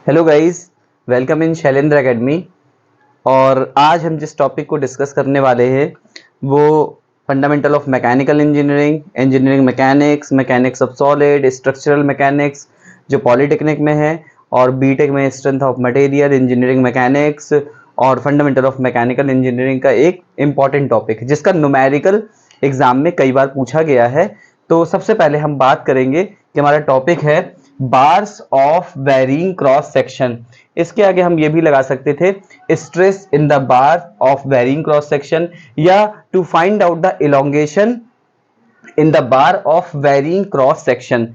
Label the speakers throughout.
Speaker 1: Hello guys, welcome in Shailendra academy. और आज हम जिस टॉपिक को डिस्कस करने वाले हैं वो fundamental of mechanical engineering, engineering mechanics, mechanics of solid, structural mechanics जो पॉलीटेक्निक में है, और बीटेक में strength of material, engineering mechanics और फंडामेंटल ऑफ मैकेनिकल इंजीनियरिंग का एक इम्पॉर्टेंट टॉपिक है जिसका न्यूमेरिकल एग्जाम में कई बार पूछा गया है। तो सबसे पहले हम बात करेंगे कि हमारा टॉपिक है bars of varying cross section. इसके आगे हम ये भी लगा सकते थे stress in the bar of varying cross section, या to find out the elongation in the bar of varying cross section.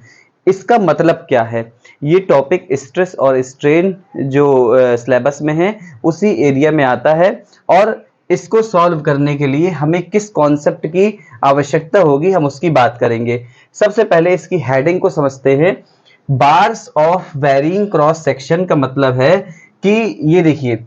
Speaker 1: इसका मतलब क्या है? ये टॉपिक स्ट्रेस और स्ट्रेन जो सिलेबस में है उसी एरिया में आता है, और इसको सॉल्व करने के लिए हमें किस कॉन्सेप्ट की आवश्यकता होगी हम उसकी बात करेंगे। सबसे पहले इसकी हेडिंग को समझते हैं। Bars of varying cross section का मतलब है कि ये देखिए,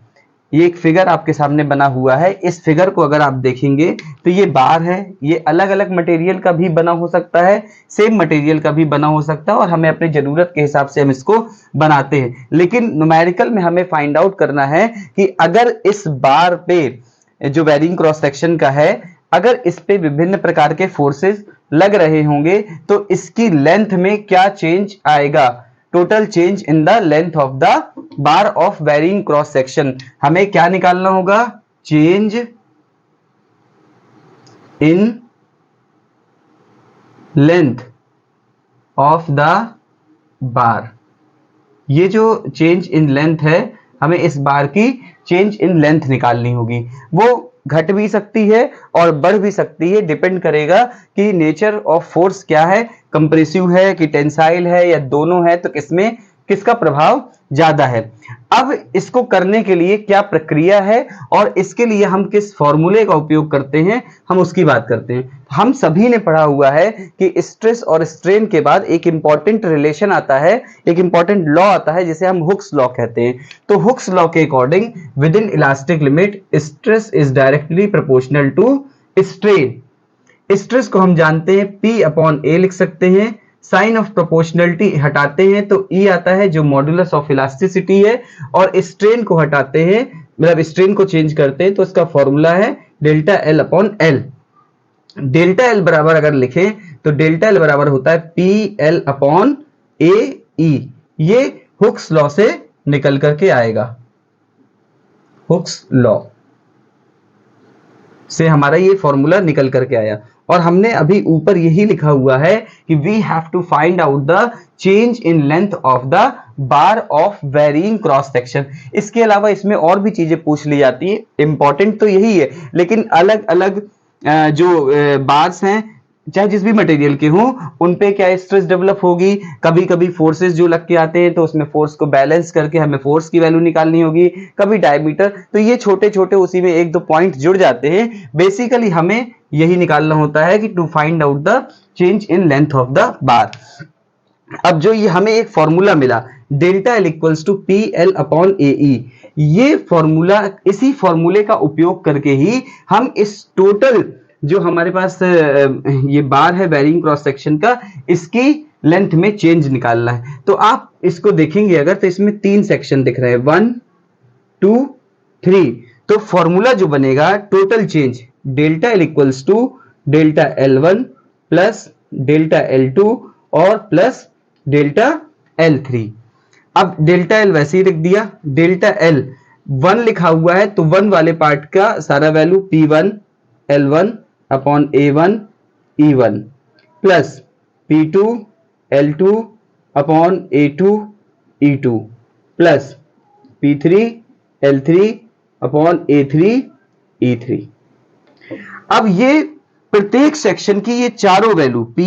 Speaker 1: ये एक फिगर आपके सामने बना हुआ है। इस फिगर को अगर आप देखेंगे तो ये बार है, ये अलग अलग मटेरियल का भी बना हो सकता है, सेम मटेरियल का भी बना हो सकता है, और हमें अपनी जरूरत के हिसाब से हम इसको बनाते हैं। लेकिन न्यूमेरिकल में हमें फाइंड आउट करना है कि अगर इस बार पे जो वेरिंग क्रॉस सेक्शन का है, अगर इस पे विभिन्न प्रकार के फोर्सेस लग रहे होंगे तो इसकी लेंथ में क्या चेंज आएगा। Total change in the length of the bar of varying cross section. हमें क्या निकालना होगा? Change in length of the bar. ये जो चेंज इन लेंथ है, हमें इस बार की चेंज इन लेंथ निकालनी होगी। वो घट भी सकती है और बढ़ भी सकती है, डिपेंड करेगा कि नेचर ऑफ फोर्स क्या है, कंप्रेसिव है कि टेंसाइल है या दोनों है, तो किसमें किसका प्रभाव ज्यादा है। अब इसको करने के लिए क्या प्रक्रिया है और इसके लिए हम किस फॉर्मूले का उपयोग करते हैं, हम उसकी बात करते हैं। हम सभी ने पढ़ा हुआ है कि स्ट्रेस और स्ट्रेन के बाद एक इंपॉर्टेंट रिलेशन आता है, एक इंपॉर्टेंट लॉ आता है जिसे हम हुक्स लॉ कहते हैं। तो हुक्स लॉ के according within elastic limit stress is directly proportional to strain. Stress को हम जानते हैं P अपॉन ए लिख सकते हैं। साइन ऑफ प्रोपोर्शनलिटी हटाते हैं तो E आता है जो मॉडुलस ऑफ इलास्टिसिटी है, और स्ट्रेन को हटाते हैं, मतलब स्ट्रेन को चेंज करते हैं तो इसका फॉर्मूला है delta L upon L. Delta L बराबर अगर लिखें तो डेल्टा एल बराबर होता है P L upon A E. ये हुक्स लॉ से निकल करके आएगा, हुक्स लॉ से हमारा ये फॉर्मूला निकल करके आया। और हमने अभी ऊपर यही लिखा हुआ है कि we have to find out the change in length of the bar of varying cross section. इसके अलावा इसमें और भी चीजें पूछ ली जाती है, इंपॉर्टेंट तो यही है, लेकिन अलग अलग जो बार्स हैं चाहे जिस भी मटेरियल के हों उन पे क्या स्ट्रेस डेवलप होगी। कभी कभी फोर्सेस जो लग के आते हैं तो उसमें फोर्स को बैलेंस करके हमें फोर्स की वैल्यू निकालनी होगी, कभी डायमीटर। तो ये छोटे छोटे उसी में एक दो पॉइंट जुड़ जाते हैं। बेसिकली हमें यही निकालना होता है कि to find out the change in length of the bar. अब जो ये हमें एक फॉर्मूला मिला delta L equals to P L upon A E, ये फॉर्मूला, इसी फॉर्मूले का उपयोग करके ही हम इस टोटल जो हमारे पास ये बार है वेरिंग क्रॉस सेक्शन का, इसकी लेंथ में चेंज निकालना है। तो आप इसको देखेंगे अगर तो इसमें 3 सेक्शन दिख रहे हैं, 1 2 3। तो फॉर्मूला जो बनेगा total change delta L equals to delta L one plus delta L two और प्लस डेल्टा एल थ्री। अब डेल्टा एल वैसे ही लिख दिया, डेल्टा एल 1 लिखा हुआ है तो 1 वाले पार्ट का सारा value P1 L1 upon A1 E1 plus P2 L2 upon A2 E2 plus P3 L3 upon A3 E3। अब ये प्रत्येक सेक्शन की ये चारों वैल्यू P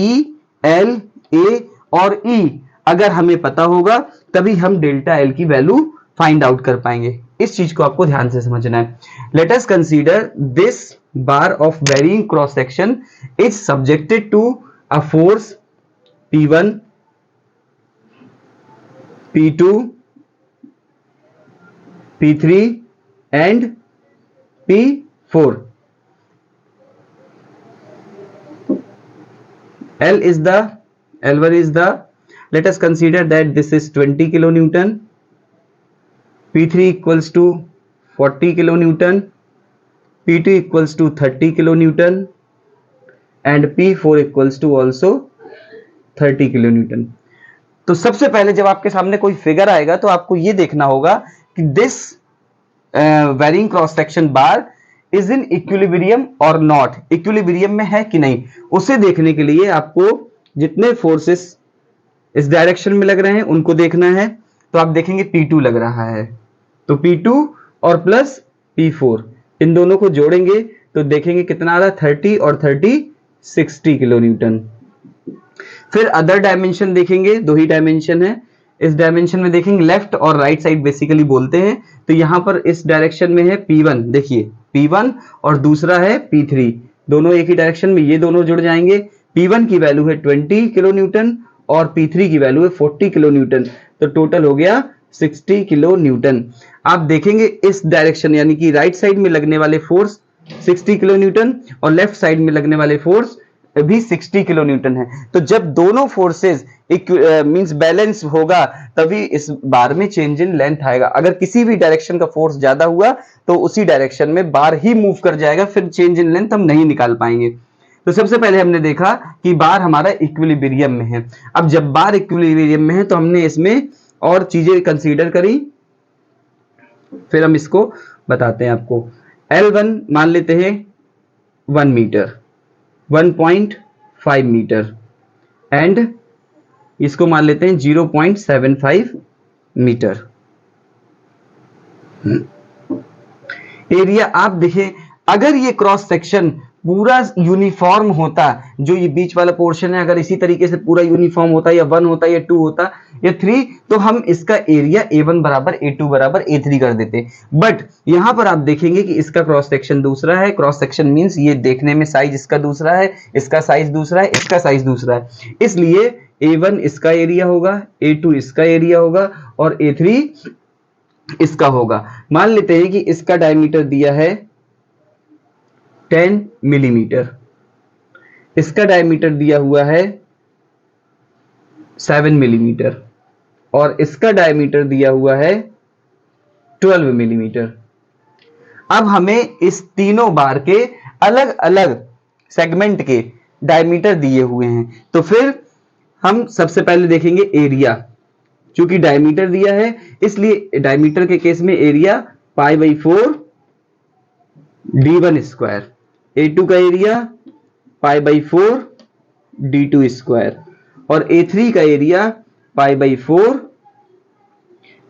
Speaker 1: L A और E अगर हमें पता होगा तभी हम डेल्टा एल की वैल्यू फाइंड आउट कर पाएंगे। इस चीज को आपको ध्यान से समझना है। Let us consider this bar of varying cross section is subjected to a force P1 P2 P3 and P4. L1 is the, let us consider that this is 20 kilonewton, P3 equals to 40 kilo newton, P2 equals to 30 kilo newton and P4 equals to also 30 kilo newton. तो सबसे पहले जब आपके सामने कोई figure आएगा तो आपको ये देखना होगा कि this varying cross section bar is in equilibrium और नॉट, इक्विलिब्रियम में है कि नहीं। उसे देखने के लिए आपको जितने फोर्सेस इस डायरेक्शन में लग रहे हैं उनको देखना है। तो आप देखेंगे P2 लग रहा है, तो P2 और प्लस P4 इन दोनों को जोड़ेंगे तो देखेंगे कितना आ रहा है, 30 और 30 60 किलो न्यूटन। फिर अदर डायमेंशन देखेंगे, दो ही डायमेंशन है। इस डायमेंशन में देखेंगे लेफ्ट और राइट साइड बेसिकली बोलते हैं। तो यहां पर इस डायरेक्शन में है P1, देखिए P1 और दूसरा है P3, दोनों एक ही डायरेक्शन में, ये दोनों जुड़ जाएंगे। P1 की वैल्यू है 20 किलो न्यूटन और P3 की वैल्यू है 40 किलो न्यूटन, तो टोटल हो गया 60 किलो न्यूटन। आप देखेंगे इस डायरेक्शन यानी कि राइट साइड में लगने वाले फोर्स 60 किलो न्यूटन और लेफ्ट साइड में लगने वाले फोर्स भी 60 किलो न्यूटन है। तो जब दोनों फोर्सेस मींस बैलेंस होगा तभी इस बार में चेंज इन लेंथ आएगा। अगर किसी भी डायरेक्शन का फोर्स ज्यादा हुआ तो उसी डायरेक्शन में बार ही मूव कर जाएगा, फिर चेंज इन लेंथ हम नहीं निकाल पाएंगे। तो सबसे पहले हमने देखा कि बार हमारा इक्विलिब्रियम में है। अब जब बार इक्विलिब्रियम में है तो हमने इसमें और चीजें कंसीडर करी, फिर हम इसको बताते हैं आपको। L1 मान लेते हैं 1 मीटर, 1.5 मीटर एंड इसको मान लेते हैं 0.75 मीटर। एरिया आप देखें, अगर ये क्रॉस सेक्शन पूरा यूनिफॉर्म होता, जो ये बीच वाला पोर्शन है अगर इसी तरीके से पूरा यूनिफॉर्म होता, या 1 होता या 2 होता या 3, तो हम इसका एरिया A1 बराबर A2 बराबर A3 कर देते। बट यहां पर आप देखेंगे कि इसका क्रॉस सेक्शन दूसरा है। क्रॉस सेक्शन मींस ये देखने में साइज इसका दूसरा है, इसका साइज दूसरा है, इसका साइज दूसरा है, इसलिए A1 इसका एरिया होगा, A2 इसका एरिया होगा और A3 इसका होगा। मान लेते हैं कि इसका डायमीटर दिया है 10 मिलीमीटर, इसका डायमीटर दिया हुआ है 7 मिलीमीटर और इसका डायमीटर दिया हुआ है 12 मिलीमीटर। अब हमें इस तीनों बार के अलग अलग सेगमेंट के डायमीटर दिए हुए हैं, तो फिर हम सबसे पहले देखेंगे एरिया। चूंकि डायमीटर दिया है इसलिए डायमीटर के केस में एरिया π/4 d1 स्क्वायर, A2 का एरिया π/4 d2 स्क्वायर और A3 का एरिया π/4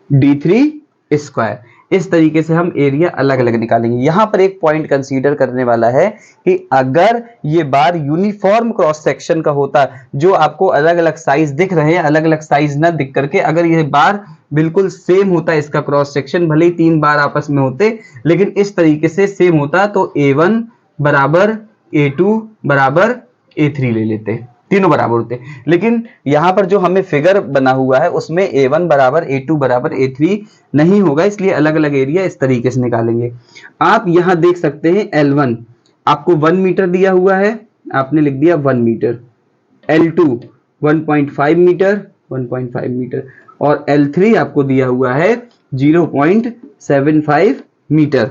Speaker 1: d3 स्क्वायर। इस तरीके से हम एरिया अलग अलग निकालेंगे। यहां पर एक पॉइंट कंसीडर करने वाला है कि अगर ये बार यूनिफॉर्म क्रॉस सेक्शन का होता, जो आपको अलग अलग साइज दिख रहे हैं, अलग अलग साइज ना दिख करके अगर ये बार बिल्कुल सेम होता है, इसका क्रॉस सेक्शन भले ही 3 बार आपस में होते लेकिन इस तरीके से सेम होता, तो A1 बराबर A2 बराबर A3 ले लेते, तीनों बराबर होते। लेकिन यहां पर जो हमें फिगर बना हुआ है उसमें A1 बराबर A2 बराबर A3 नहीं होगा, इसलिए अलग अलग एरिया इस तरीके से निकालेंगे। आप यहां देख सकते हैं L1 आपको 1 मीटर दिया हुआ है, आपने लिख दिया 1 मीटर, L2 1.5 मीटर 1.5 मीटर और L3 आपको दिया हुआ है 0.75 मीटर।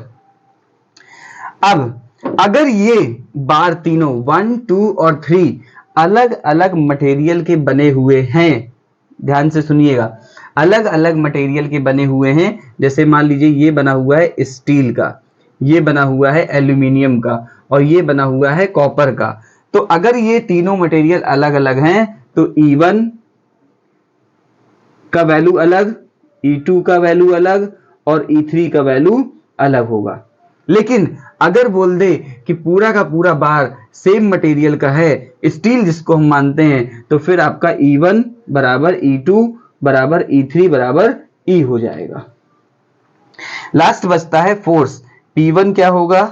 Speaker 1: अब अगर ये बार तीनों 1, 2 और 3 अलग अलग मटेरियल के बने हुए हैं, ध्यान से सुनिएगा, अलग अलग मटेरियल के बने हुए हैं, जैसे मान लीजिए ये बना हुआ है स्टील का, ये बना हुआ है एल्यूमिनियम का और ये बना हुआ है कॉपर का। तो अगर ये तीनों मटेरियल अलग अलग हैं तो E1 का वैल्यू अलग, E2 का वैल्यू अलग और E3 का वैल्यू अलग होगा। लेकिन अगर बोल दे कि पूरा का पूरा बार सेम मटेरियल का है, स्टील जिसको हम मानते हैं, तो फिर आपका E1 बराबर E2 बराबर E3 बराबर E हो जाएगा। लास्ट बचता है फोर्स, P1 क्या होगा,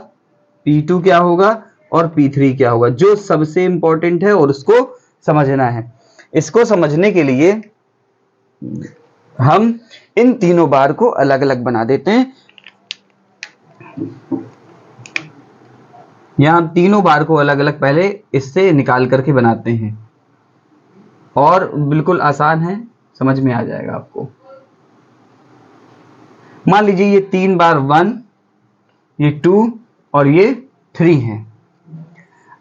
Speaker 1: P2 क्या होगा और P3 क्या होगा, जो सबसे इंपॉर्टेंट है और उसको समझना है। इसको समझने के लिए हम इन तीनों बार को अलग अलग बना देते हैं। यहां तीनों बार को अलग अलग पहले इससे निकाल करके बनाते हैं और बिल्कुल आसान है, समझ में आ जाएगा आपको। मान लीजिए ये 3 बार 1, ये 2 और ये 3 है।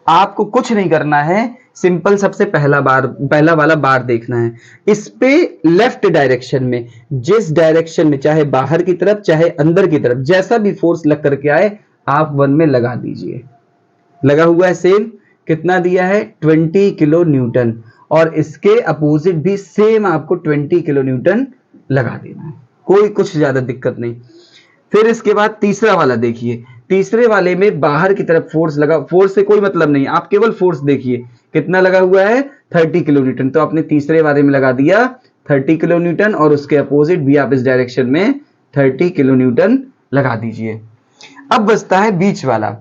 Speaker 1: आपको कुछ नहीं करना है, सिंपल सबसे पहला वाला बार देखना है। इस पे लेफ्ट डायरेक्शन में, जिस डायरेक्शन में, चाहे बाहर की तरफ चाहे अंदर की तरफ, जैसा भी फोर्स लग करके आए आप 1 में लगा दीजिए। लगा हुआ है सेम, कितना दिया है 20 किलो न्यूटन, और इसके अपोजिट भी सेम आपको 20 किलो न्यूटन लगा देना है, कोई कुछ ज्यादा दिक्कत नहीं। फिर इसके बाद तीसरा वाला देखिए, तीसरे वाले में बाहर की तरफ फोर्स लगा, फोर्स से कोई मतलब नहीं, आप केवल फोर्स देखिए कितना लगा हुआ है 30 किलो न्यूटन। तो आपने तीसरे वाले में लगा दिया 30 किलो न्यूटन, और उसके अपोजिट भी आप इस डायरेक्शन में 30 किलो न्यूटन लगा दीजिए। अब बचता है बीच वाला,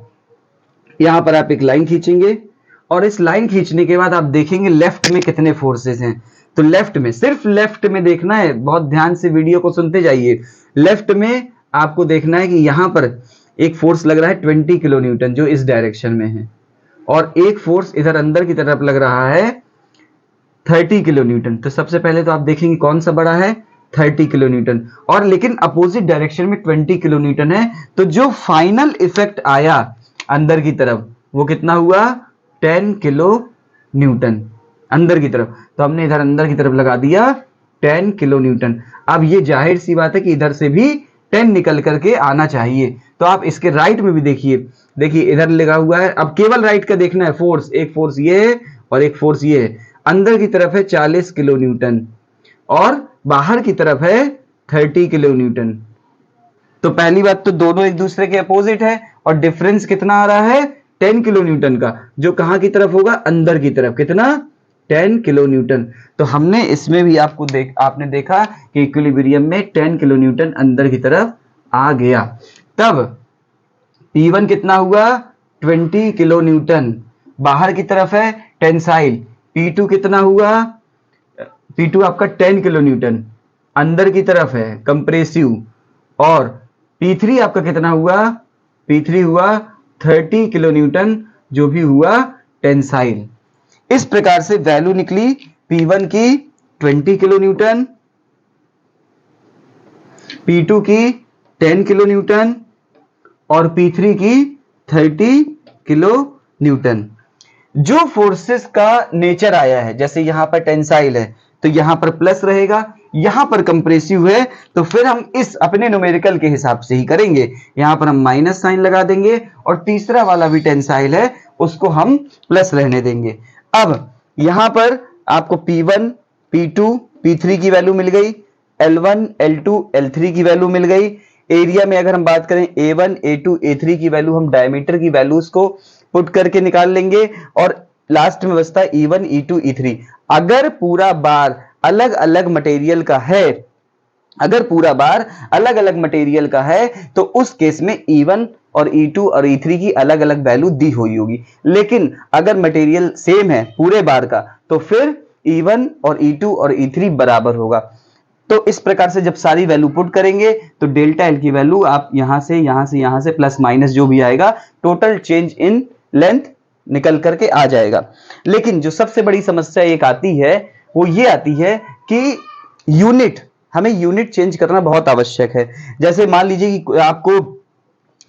Speaker 1: यहां पर आप एक लाइन खींचेंगे, और इस लाइन खींचने के बाद आप देखेंगे लेफ्ट में कितने फोर्सेस हैं। तो लेफ्ट में, सिर्फ लेफ्ट में देखना है, बहुत ध्यान से वीडियो को सुनते जाइए। लेफ्ट में आपको देखना है कि यहां पर एक फोर्स लग रहा है 20 किलो न्यूटन जो इस डायरेक्शन में है, और एक फोर्स इधर अंदर की तरफ लग रहा है 30 किलो न्यूटन। तो सबसे पहले तो आप देखेंगे कौन सा बड़ा है 30 किलो न्यूटन, और लेकिन अपोजिट डायरेक्शन में 20 किलो न्यूटन है। तो जो फाइनल इफेक्ट आया अंदर की तरफ वो कितना हुआ 10 किलो न्यूटन अंदर की तरफ। तो हमने इधर अंदर की तरफ लगा दिया 10 किलो न्यूटन। अब ये जाहिर सी बात है कि इधर से भी 10 निकल करके आना चाहिए। तो आप इसके राइट में भी देखिए, देखिए इधर लगा हुआ है, अब केवल राइट का देखना है फोर्स, एक फोर्स ये है और एक फोर्स ये है। अंदर की तरफ है 40 किलो न्यूटन और बाहर की तरफ है 30 किलो न्यूटन। तो पहली बात तो दोनों एक दूसरे के अपोजिट है, और डिफरेंस कितना आ रहा है 10 किलो न्यूटन का, जो कहां की तरफ होगा अंदर की तरफ, कितना 10 किलो न्यूटन। तो हमने इसमें भी आपने देखा कि इक्विलिब्रियम में 10 किलो न्यूटन अंदर की तरफ आ गया। तब P1 कितना हुआ 20 किलो न्यूटन, बाहर की तरफ है टेंसाइल। P2 कितना हुआ, P2 आपका 10 किलो न्यूटन अंदर की तरफ है कंप्रेसिव, और P3 आपका कितना हुआ, P3 हुआ 30 किलो न्यूटन जो भी हुआ टेंसाइल। इस प्रकार से वैल्यू निकली P1 की 20 किलो न्यूटन, P2 की 10 किलो न्यूटन और P3 की 30 किलो न्यूटन। जो फोर्सेस का नेचर आया है, जैसे यहां पर टेंसाइल है तो यहां पर प्लस रहेगा, यहां पर कंप्रेसिव है तो फिर हम इस अपने न्यूमेरिकल के हिसाब से ही करेंगे, यहां पर हम माइनस साइन लगा देंगे, और तीसरा वाला भी टेंसाइल है उसको हम प्लस रहने देंगे। अब यहां पर आपको P1, P2, P3 की वैल्यू मिल गई, L1, L2, L3 की वैल्यू मिल गई। एरिया में अगर हम बात करें A1, A2, A3 की वैल्यू, हम डायमीटर की वैल्यूज को पुट करके निकाल लेंगे, और लास्ट में बचता है E1, E2, E3। अगर पूरा बार अलग अलग मटेरियल का है, अगर पूरा बार अलग अलग मटेरियल का है तो उस केस में E1 और E2 और E3 की अलग अलग वैल्यू दी हुई होगी। लेकिन अगर मटेरियल सेम है पूरे बार का तो फिर E1 और E2 और E3 बराबर होगा। तो इस प्रकार से जब सारी वैल्यू पुट करेंगे तो डेल्टा एल की वैल्यू आप यहां से प्लस माइनस जो भी आएगा, टोटल चेंज इन लेंथ निकल करके आ जाएगा। लेकिन जो सबसे बड़ी समस्या एक आती है वो ये आती है कि यूनिट, हमें यूनिट चेंज करना बहुत आवश्यक है। जैसे मान लीजिए कि आपको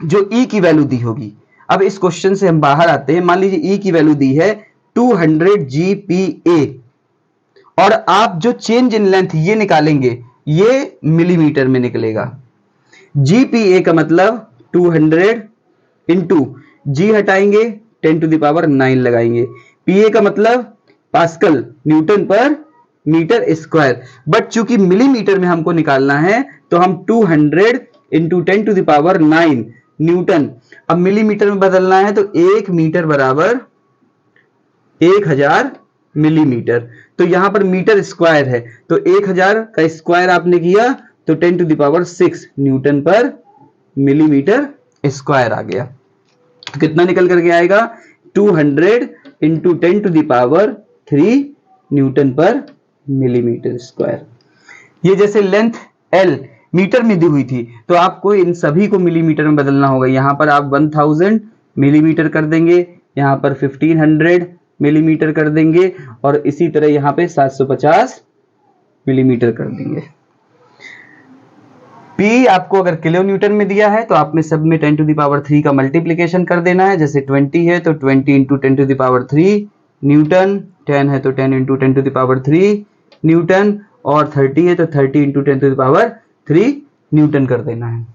Speaker 1: जो E की वैल्यू दी होगी, अब इस क्वेश्चन से हम बाहर आते हैं, मान लीजिए E की वैल्यू दी है 200 GPa, और आप जो चेंज इन लेंथ ये निकालेंगे ये मिलीमीटर में निकलेगा। GPa का मतलब 200 इंटू जी हटाएंगे 10 टू द पावर 9 लगाएंगे, Pa का मतलब पास्कल न्यूटन पर मीटर स्क्वायर, बट चूंकि मिलीमीटर में हमको निकालना है तो हम 200 into 10 to the power 9 newton. अब मिलीमीटर में बदलना है तो 1 मीटर बराबर 1000 मिलीमीटर। तो यहां पर मीटर स्क्वायर है तो 1000 का स्क्वायर आपने किया तो 10 टू द पावर 6 न्यूटन पर मिलीमीटर स्क्वायर आ गया। तो कितना निकल करके आएगा 200 into 10 to the power 3 newton पर मिलीमीटर स्क्वायर। ये जैसे लेंथ L मीटर में दी हुई थी तो आपको इन सभी को मिलीमीटर में बदलना होगा। यहां पर आप 1000 मिलीमीटर कर देंगे, यहां पर 1500 मिलीमीटर कर देंगे, और इसी तरह यहां पे 750 मिलीमीटर कर देंगे। P आपको अगर किलो न्यूटन में दिया है तो आपने सब में 10 टू द पावर 3 का मल्टीप्लिकेशन कर देना है। जैसे 20 है तो 20 into 10 to the power 3 newton, 10 है तो 10 into 10 to the power 3 newton, और 30 है तो 30 into 10 to the power 3 newton कर देना है।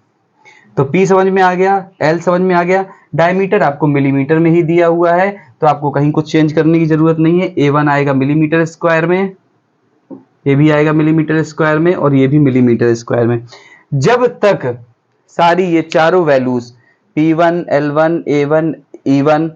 Speaker 1: तो P समझ में आ गया, L समझ में आ गया। डायमीटर आपको मिलीमीटर में ही दिया हुआ है तो आपको कहीं कुछ चेंज करने की जरूरत नहीं है। A1 आएगा मिलीमीटर स्क्वायर में, ये भी आएगा मिलीमीटर स्क्वायर में, और ये भी मिलीमीटर स्क्वायर में। जब तक सारी ये चारों values P1, L1, A1, E1,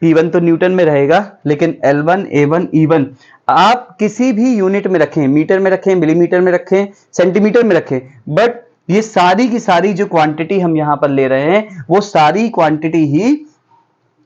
Speaker 1: P1 तो न्यूटन में रहेगा, लेकिन L1, A1, E1 आप किसी भी यूनिट में रखें, मीटर में रखें, मिलीमीटर में रखें, सेंटीमीटर में रखें, बट ये सारी की सारी जो क्वांटिटी हम यहां पर ले रहे हैं वो सारी क्वांटिटी ही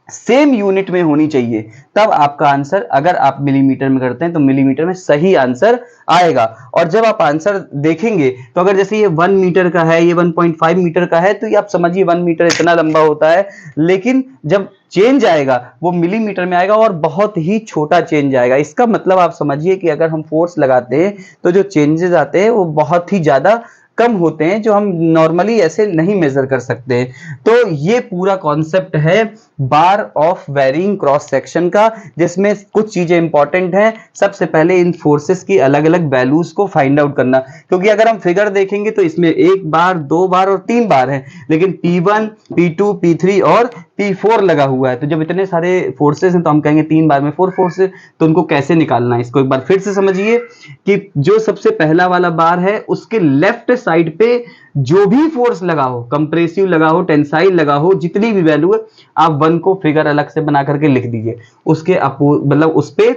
Speaker 1: सेम यूनिट में होनी चाहिए। तब आपका आंसर, अगर आप मिलीमीटर में करते हैं तो मिलीमीटर में सही आंसर आएगा। और जब आप आंसर देखेंगे तो अगर जैसे ये 1 मीटर का है, ये 1.5 मीटर का है, तो ये आप समझिए 1 मीटर इतना लंबा होता है, लेकिन जब चेंज आएगा वो मिलीमीटर में आएगा और बहुत ही छोटा चेंज आएगा। इसका मतलब आप समझिए कि अगर हम फोर्स लगाते हैं तो जो चेंजेस आते हैं वो बहुत ही ज्यादा कम होते हैं, जो हम नॉर्मली ऐसे नहीं मेजर कर सकते हैं। तो ये पूरा कॉन्सेप्ट है बार ऑफ वेरिंग क्रॉस सेक्शन का, जिसमें कुछ चीजें इंपॉर्टेंट हैं। सबसे पहले इन फोर्सेस की अलग अलग वैल्यूज को फाइंड आउट करना, क्योंकि अगर हम फिगर देखेंगे तो इसमें 1 बार, 2 बार और 3 बार है, लेकिन P1, P2, P3 और P4 लगा हुआ है। तो जब इतने सारे फोर्सेस हैं तो हम कहेंगे 3 बार में 4 फोर्सेस, तो उनको कैसे निकालना है इसको एक बार फिर से समझिए कि जो सबसे पहला वाला बार है उसके लेफ्ट साइड पे जो भी फोर्स लगा हो, कंप्रेसिव लगा हो, टेंसाइल लगा हो, जितनी भी वैल्यू है, आप 1 को फिगर अलग से बना करके लिख दीजिए। उसके मतलब उस पे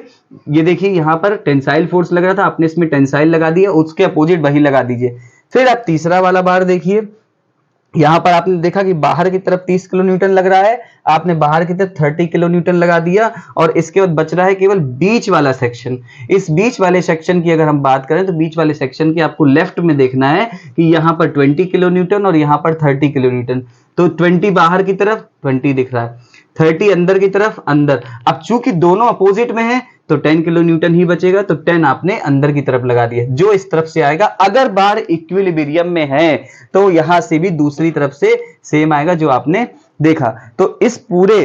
Speaker 1: ये देखिए यहां पर टेंसाइल फोर्स लग रहा था, आपने इसमें टेंसाइल लगा दिया, उसके अपोजिट वही लगा दीजिए। फिर आप तीसरा वाला बार देखिए, यहां पर आपने देखा कि बाहर की तरफ 30 किलो न्यूटन लग रहा है, आपने बाहर की तरफ 30 किलो न्यूटन लगा दिया, और इसके बाद बच रहा है केवल बीच वाला सेक्शन। इस बीच वाले सेक्शन की अगर हम बात करें तो बीच वाले सेक्शन की आपको लेफ्ट में देखना है कि यहां पर 20 किलो न्यूटन और यहां पर 30 किलो न्यूटन। तो 20 बाहर की तरफ 20 दिख रहा है, 30 अंदर की तरफ अंदर। अब चूंकि दोनों अपोजिट में है तो 10 किलो न्यूटन ही बचेगा, तो 10 आपने अंदर की तरफ लगा दिया, जो इस तरफ से आएगा। अगर बार इक्विलिब्रियम में है तो यहां से भी दूसरी तरफ से सेम आएगा जो आपने देखा। तो इस पूरे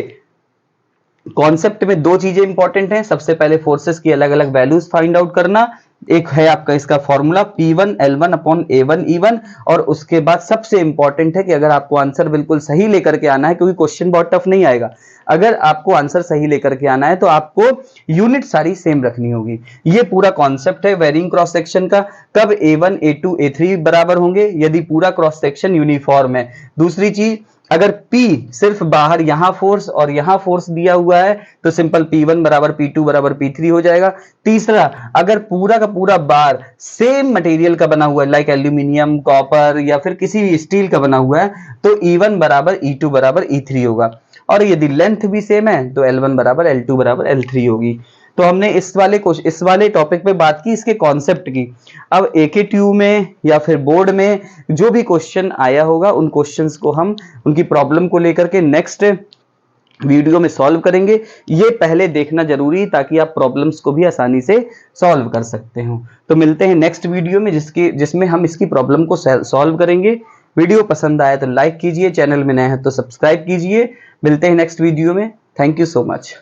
Speaker 1: कॉन्सेप्ट में 2 चीजें इंपॉर्टेंट हैं। सबसे पहले फोर्सेस की अलग अलग वैल्यूज फाइंड आउट करना, एक है आपका इसका formula P1 L1 upon A1 E1, और उसके बाद सबसे इंपॉर्टेंट है कि अगर आपको आंसर बिल्कुल सही लेकर के आना है, क्योंकि क्वेश्चन बहुत टफ नहीं आएगा, अगर आपको आंसर सही लेकर के आना है तो आपको यूनिट सारी सेम रखनी होगी। ये पूरा कॉन्सेप्ट है वेरिंग क्रॉस सेक्शन का। कब A1 A2 A3 बराबर होंगे? यदि पूरा क्रॉस सेक्शन यूनिफॉर्म है। दूसरी चीज, अगर P सिर्फ बाहर यहां फोर्स और यहां फोर्स दिया हुआ है तो सिंपल P1 बराबर P2 बराबर P3 हो जाएगा। तीसरा, अगर पूरा का पूरा बार सेम मटेरियल का बना हुआ है, लाइक एल्यूमिनियम, कॉपर या फिर किसी भी स्टील का बना हुआ है, तो E1 बराबर E2 बराबर E3 होगा। और यदि लेंथ भी सेम है तो L1 बराबर L2 बराबर L3 होगी। तो हमने इस वाले टॉपिक पे बात की इसके कॉन्सेप्ट की। अब AKTU में या फिर बोर्ड में जो भी क्वेश्चन आया होगा उन क्वेश्चंस को हम उनकी प्रॉब्लम को लेकर के नेक्स्ट वीडियो में सॉल्व करेंगे। ये पहले देखना जरूरी है ताकि आप प्रॉब्लम्स को भी आसानी से सॉल्व कर सकते हो। तो मिलते हैं नेक्स्ट वीडियो में जिसमें हम इसकी प्रॉब्लम को सॉल्व करेंगे। वीडियो पसंद आया तो लाइक कीजिए, चैनल में नए हैं तो सब्सक्राइब कीजिए। मिलते हैं नेक्स्ट वीडियो में। Thank you so much.